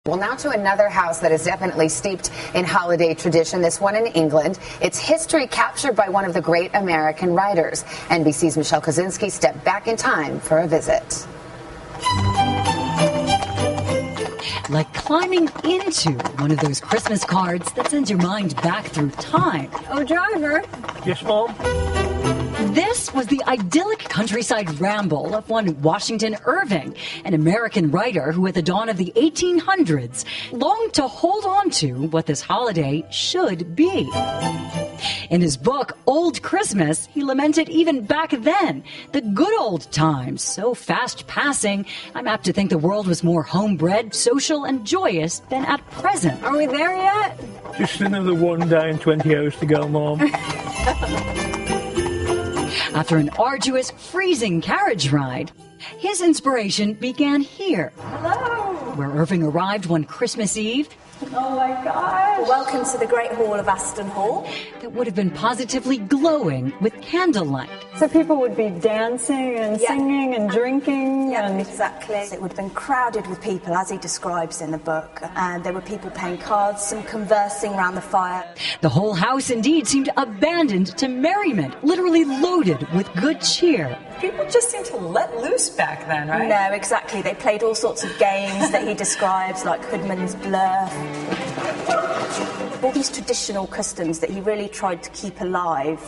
Well, now to another house that is definitely steeped in holiday tradition, this one in England. Its history captured by one of the great American writers. NBC's Michelle Kosinski stepped back in time for a visit. Like climbing into one of those Christmas cards that sends your mind back through time. Oh, driver. Yes, Mom? This was the idyllic countryside ramble of one Washington Irving, an American writer who at the dawn of the 1800s longed to hold on to what this holiday should be. In his book, Old Christmas, he lamented even back then, the good old times, so fast-passing, I'm apt to think the world was more homebred, social, and joyous than at present. Are we there yet? Just another 1 day and 20 hours to go, Mom. After an arduous, freezing carriage ride, his inspiration began here. Hello. Where Irving arrived one Christmas Eve. Oh my gosh. Welcome to the Great Hall of Aston Hall. That would have been positively glowing with candlelight. So people would be dancing and singing and drinking. Yeah, and exactly. It would have been crowded with people, as he describes in the book. And there were people playing cards, some conversing around the fire. The whole house indeed seemed abandoned to merriment, literally loaded with good cheer. People just seemed to let loose back then, right? No, exactly. They played all sorts of games that he describes, like Hoodman's Bluff. All these traditional customs that he really tried to keep alive.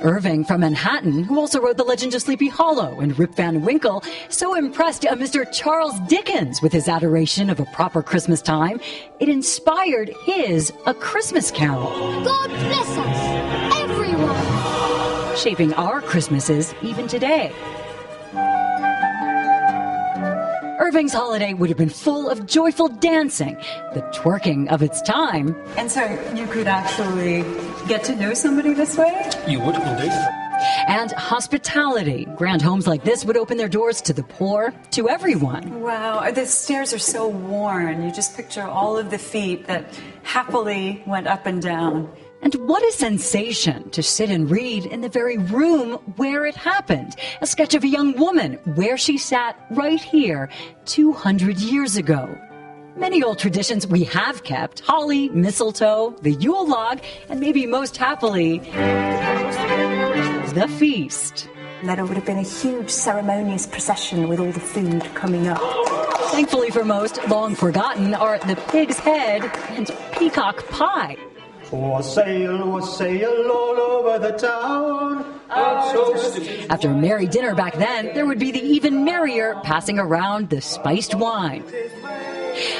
Irving from Manhattan, who also wrote The Legend of Sleepy Hollow and Rip Van Winkle, so impressed Mr. Charles Dickens with his adoration of a proper Christmas time, it inspired his A Christmas Carol. God bless us, everyone! Shaping our Christmases even today. Irving's holiday would have been full of joyful dancing, the twerking of its time. And so you could actually get to know somebody this way? You would, indeed. And hospitality. Grand homes like this would open their doors to the poor, to everyone. Wow, the stairs are so worn. You just picture all of the feet that happily went up and down. And what a sensation to sit and read in the very room where it happened. A sketch of a young woman where she sat right here 200 years ago. Many old traditions we have kept: holly, mistletoe, the Yule log, and maybe most happily, the feast. And then it would have been a huge ceremonious procession with all the food coming up. Thankfully for most, long forgotten, are the pig's head and peacock pie. For sail all over the town. After a merry dinner back then, there would be the even merrier passing around the spiced wine.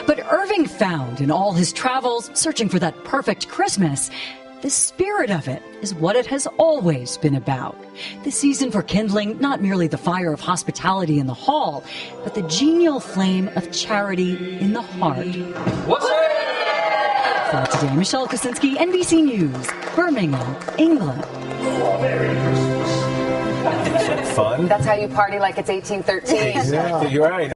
But Irving found in all his travels, searching for that perfect Christmas, the spirit of it is what it has always been about. The season for kindling not merely the fire of hospitality in the hall, but the genial flame of charity in the heart. What's that? For today, Michelle Kosinski, NBC News, Birmingham, England. Oh, Merry Christmas. Fun. That's how you party like it's 1813. Exactly, you're right.